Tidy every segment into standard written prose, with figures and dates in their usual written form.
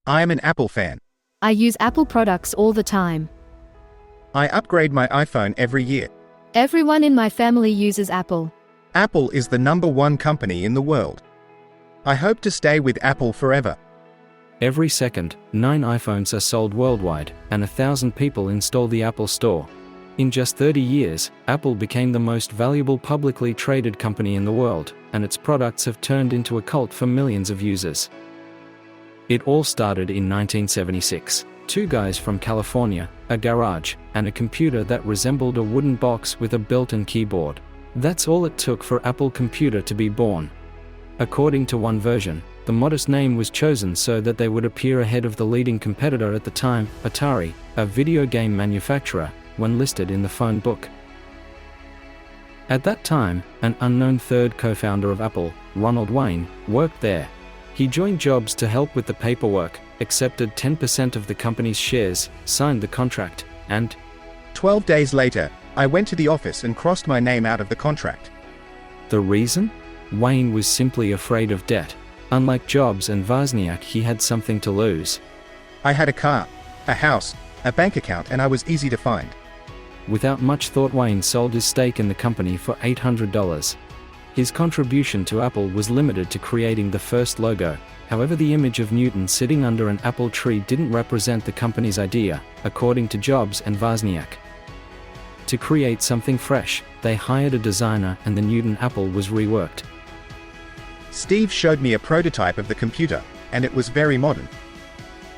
I am an Apple fan. I use Apple products all the time. I upgrade my iPhone every year. Everyone in my family uses Apple. Apple is the #1 company in the world. I hope to stay with Apple forever. Every second, 9 iPhones are sold worldwide, and 1,000 people install the Apple Store. In just 30 years, Apple became the most valuable publicly traded company in the world, and its products have turned into a cult for millions of users. It all started in 1976. 2 guys from California, a garage, and a computer that resembled a wooden box with a built-in keyboard. That's all it took for Apple Computer to be born. According to one version, the modest name was chosen so that they would appear ahead of the leading competitor at the time, Atari, a video game manufacturer, when listed in the phone book. At that time, an unknown third co-founder of Apple, Ronald Wayne, worked there. He joined Jobs to help with the paperwork, accepted 10% of the company's shares, signed the contract, and 12 days later, I went to the office and crossed my name out of the contract. the reason? Wayne was simply afraid of debt. Unlike Jobs and Wozniak, he had something to lose. I had a car, a house, a bank account, and I was easy to find. Without much thought, Wayne sold his stake in the company for $800. His contribution to Apple was limited to creating the first logo. However, the image of Newton sitting under an apple tree didn't represent the company's idea, according to Jobs and Wozniak. To create something fresh, they hired a designer and the Newton apple was reworked. Steve showed me a prototype of the computer, and it was very modern.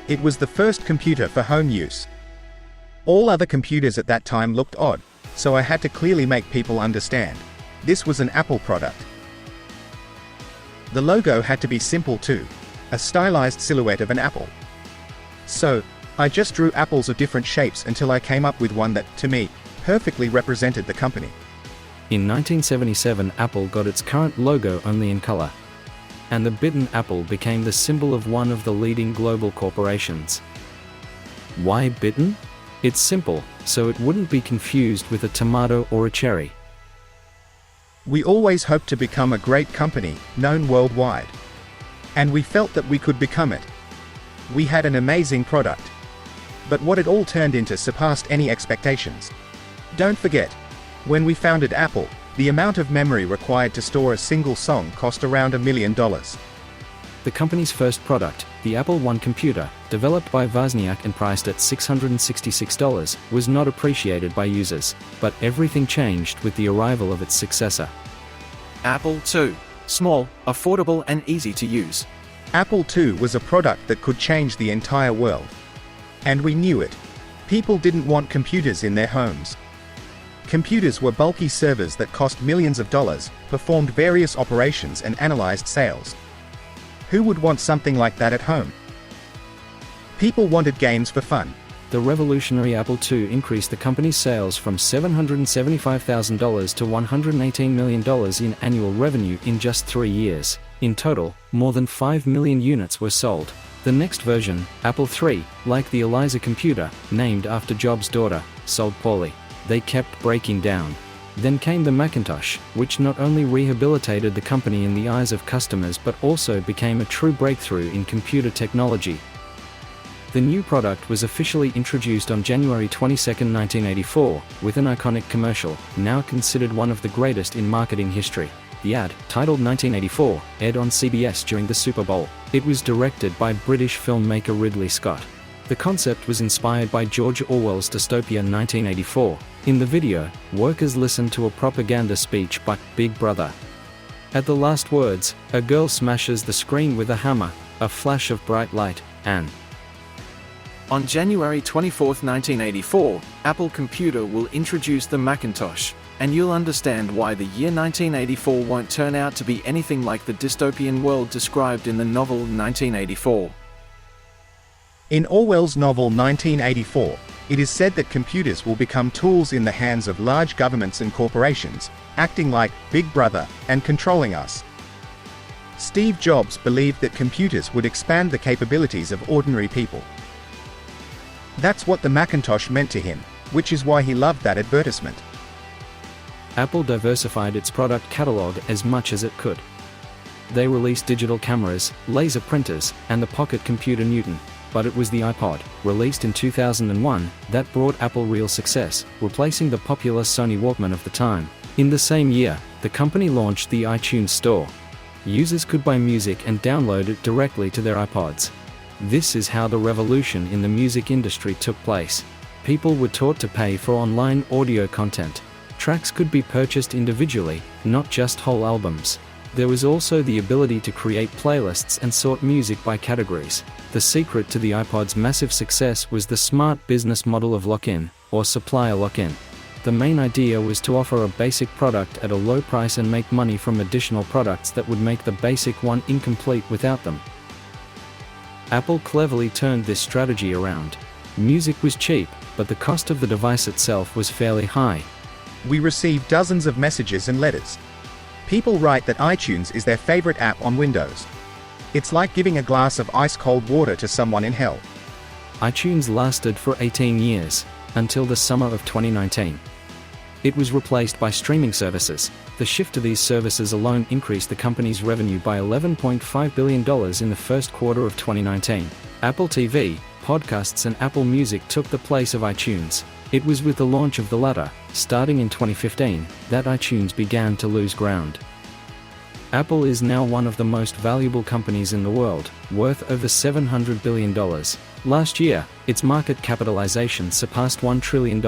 It was the first computer for home use. All other computers at that time looked odd, so I had to clearly make people understand. This was an Apple product. The logo had to be simple too, a stylized silhouette of an apple. So, I just drew apples of different shapes until I came up with one that, to me, perfectly represented the company. In 1977, Apple got its current logo only in color. And the bitten apple became the symbol of one of the leading global corporations. Why bitten? It's simple, so it wouldn't be confused with a tomato or a cherry. We always hoped to become a great company, known worldwide. And we felt that we could become it. We had an amazing product. But what it all turned into surpassed any expectations. Don't forget, when we founded Apple, the amount of memory required to store a single song cost around $1 million. The company's first product, the Apple I computer, developed by Wozniak and priced at $666, was not appreciated by users, but everything changed with the arrival of its successor. Apple II. Small, affordable and easy to use. Apple II was a product that could change the entire world. And we knew it. People didn't want computers in their homes. Computers were bulky servers that cost millions of dollars, performed various operations and analyzed sales. Who would want something like that at home? People wanted games for fun. The revolutionary Apple II increased the company's sales from $775,000 to $118 million in annual revenue in just 3 years. In total, more than 5 million units were sold. The next version, Apple III, like the Eliza computer, named after Jobs' daughter, sold poorly. They kept breaking down. Then came the Macintosh, which not only rehabilitated the company in the eyes of customers but also became a true breakthrough in computer technology. The new product was officially introduced on January 22, 1984, with an iconic commercial, now considered one of the greatest in marketing history. The ad, titled 1984, aired on CBS during the Super Bowl. It was directed by British filmmaker Ridley Scott. The concept was inspired by George Orwell's dystopia 1984. In the video, workers listen to a propaganda speech by Big Brother. At the last words, a girl smashes the screen with a hammer, a flash of bright light, and On January 24, 1984, Apple Computer will introduce the Macintosh, and you'll understand why the year 1984 won't turn out to be anything like the dystopian world described in the novel 1984. In Orwell's novel 1984, it is said that computers will become tools in the hands of large governments and corporations, acting like Big Brother and controlling us. Steve Jobs believed that computers would expand the capabilities of ordinary people. That's what the Macintosh meant to him, which is why he loved that advertisement. Apple diversified its product catalog as much as it could. They released digital cameras, laser printers, and the pocket computer Newton. but it was the iPod, released in 2001, that brought Apple real success, replacing the popular Sony Walkman of the time. In the same year, the company launched the iTunes Store. Users could buy music and download it directly to their iPods. This is how the revolution in the music industry took place. People were taught to pay for online audio content. Tracks could be purchased individually, not just whole albums. There was also the ability to create playlists and sort music by categories. The secret to the iPod's massive success was the smart business model of lock-in, or supplier lock-in. The main idea was to offer a basic product at a low price and make money from additional products that would make the basic one incomplete without them. Apple cleverly turned this strategy around. Music was cheap, but the cost of the device itself was fairly high. We receive dozens of messages and letters. People write that iTunes is their favorite app on Windows. It's like giving a glass of ice-cold water to someone in hell. iTunes lasted for 18 years, until the summer of 2019. It was replaced by streaming services. The shift to these services alone increased the company's revenue by $11.5 billion in the first quarter of 2019. Apple TV, podcasts and Apple Music took the place of iTunes. It was with the launch of the latter, starting in 2015, that iTunes began to lose ground. Apple is now one of the most valuable companies in the world, worth over $700 billion. Last year, its market capitalization surpassed $1 trillion,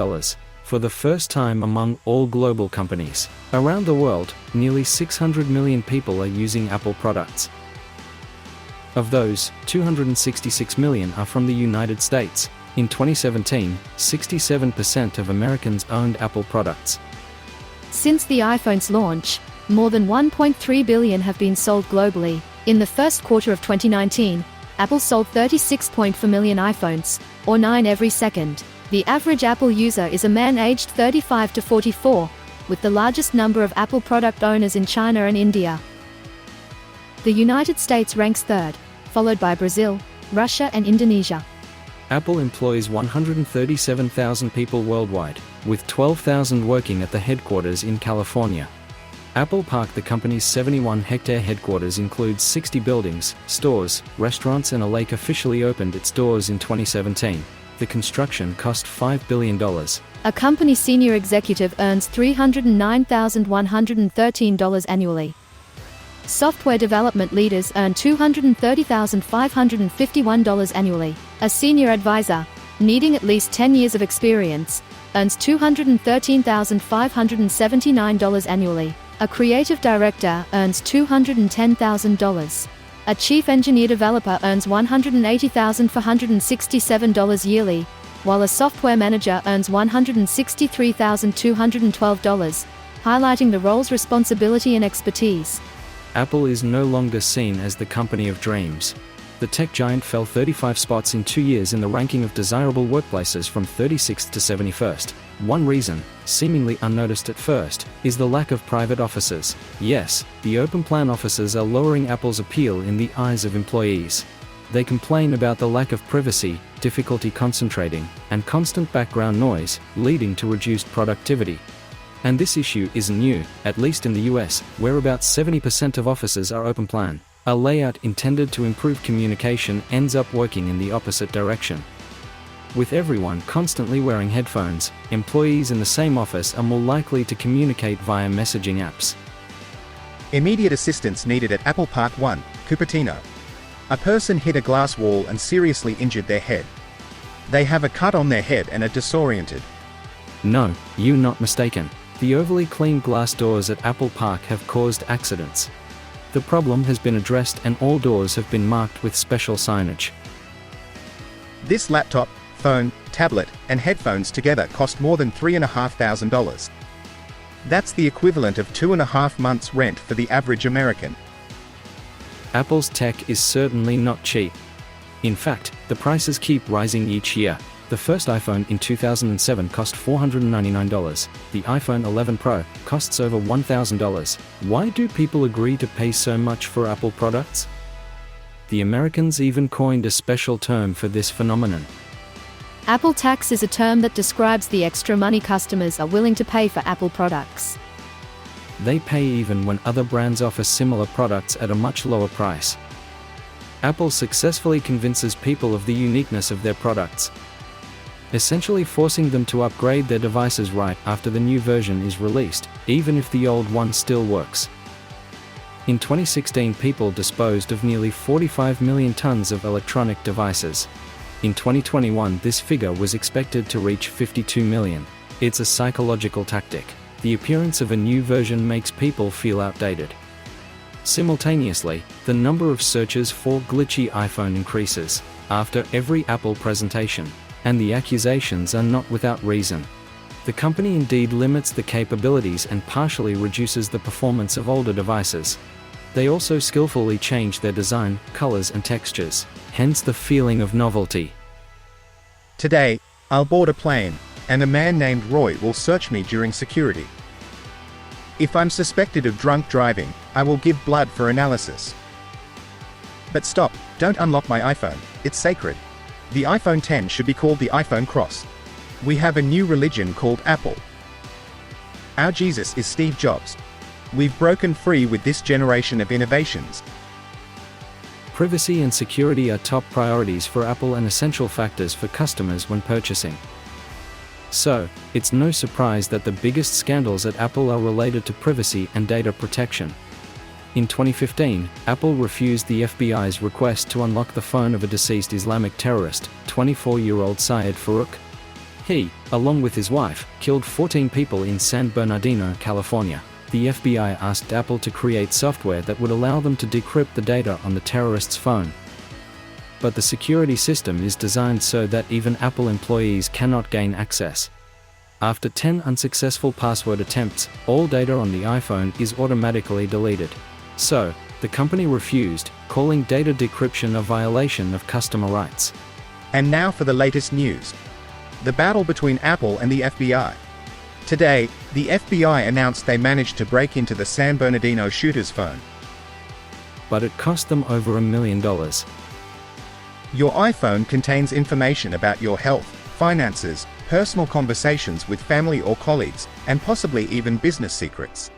for the first time among all global companies. Around the world, nearly 600 million people are using Apple products. Of those, 266 million are from the United States. In 2017, 67% of Americans owned Apple products. Since the iPhone's launch, more than 1.3 billion have been sold globally. In the first quarter of 2019, Apple sold 36.4 million iPhones, or 9 every second. The average Apple user is a man aged 35 to 44, with the largest number of Apple product owners in China and India. The United States ranks third, followed by Brazil, Russia and Indonesia. Apple employs 137,000 people worldwide, with 12,000 working at the headquarters in California. Apple Park, the company's 71-hectare headquarters, includes 60 buildings, stores, restaurants and a lake. Officially opened its doors in 2017. The construction cost $5 billion. A company senior executive earns $309,113 annually. Software development leaders earn $230,551 annually. A senior advisor, needing at least 10 years of experience, earns $213,579 annually. A creative director earns $210,000. A chief engineer developer earns $180,467 yearly, while a software manager earns $163,212, highlighting the role's responsibility and expertise. Apple is no longer seen as the company of dreams. The tech giant fell 35 spots in 2 years in the ranking of desirable workplaces, from 36th to 71st. One reason, seemingly unnoticed at first, is the lack of private offices. Yes, the open plan offices are lowering Apple's appeal in the eyes of employees. They complain about the lack of privacy, difficulty concentrating, and constant background noise, leading to reduced productivity. And this issue isn't new, at least in the US, where about 70% of offices are open plan. A layout intended to improve communication ends up working in the opposite direction. With everyone constantly wearing headphones, employees in the same office are more likely to communicate via messaging apps. Immediate assistance needed at Apple Park 1, Cupertino. A person hit a glass wall and seriously injured their head. They have a cut on their head and are disoriented. No, you're not mistaken. The overly clean glass doors at Apple Park have caused accidents. The problem has been addressed and all doors have been marked with special signage. This laptop, phone, tablet, and headphones together cost more than $3,500. That's the equivalent of 2.5 months' rent for the average American. Apple's tech is certainly not cheap. In fact, the prices keep rising each year. The first iPhone in 2007 cost $499. The iPhone 11 Pro costs over $1,000. Why do people agree to pay so much for Apple products? The Americans even coined a special term for this phenomenon. Apple tax is a term that describes the extra money customers are willing to pay for Apple products. They pay even when other brands offer similar products at a much lower price. Apple successfully convinces people of the uniqueness of their products, essentially forcing them to upgrade their devices right after the new version is released, even if the old one still works. In 2016, people disposed of nearly 45 million tons of electronic devices. In 2021, this figure was expected to reach 52 million. It's a psychological tactic. The appearance of a new version makes people feel outdated. Simultaneously, the number of searches for glitchy iPhone increases after every Apple presentation, and the accusations are not without reason. The company indeed limits the capabilities and partially reduces the performance of older devices. They also skillfully change their design, colors and textures, hence the feeling of novelty. Today, I'll board a plane, and a man named Roy will search me during security. If I'm suspected of drunk driving, I will give blood for analysis. But stop, don't unlock my iPhone, it's sacred. The iPhone X should be called the iPhone Cross. We have a new religion called Apple. Our Jesus is Steve Jobs. We've broken free with this generation of innovations. Privacy and security are top priorities for Apple and essential factors for customers when purchasing. So, it's no surprise that the biggest scandals at Apple are related to privacy and data protection. In 2015, Apple refused the FBI's request to unlock the phone of a deceased Islamic terrorist, 24-year-old Syed Farouk. He, along with his wife, killed 14 people in San Bernardino, California. The FBI asked Apple to create software that would allow them to decrypt the data on the terrorist's phone. But the security system is designed so that even Apple employees cannot gain access. After 10 unsuccessful password attempts, all data on the iPhone is automatically deleted. So, the company refused, calling data decryption a violation of customer rights. And now for the latest news. The battle between Apple and the FBI. Today, the FBI announced they managed to break into the San Bernardino shooter's phone. But it cost them over $1 million. Your iPhone contains information about your health, finances, personal conversations with family or colleagues, and possibly even business secrets.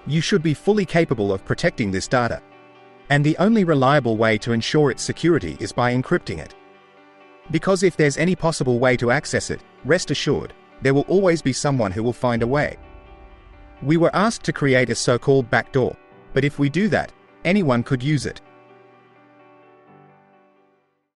You should be fully capable of protecting this data. And the only reliable way to ensure its security is by encrypting it. Because if there's any possible way to access it, rest assured, there will always be someone who will find a way. We were asked to create a so-called backdoor, but if we do that, anyone could use it.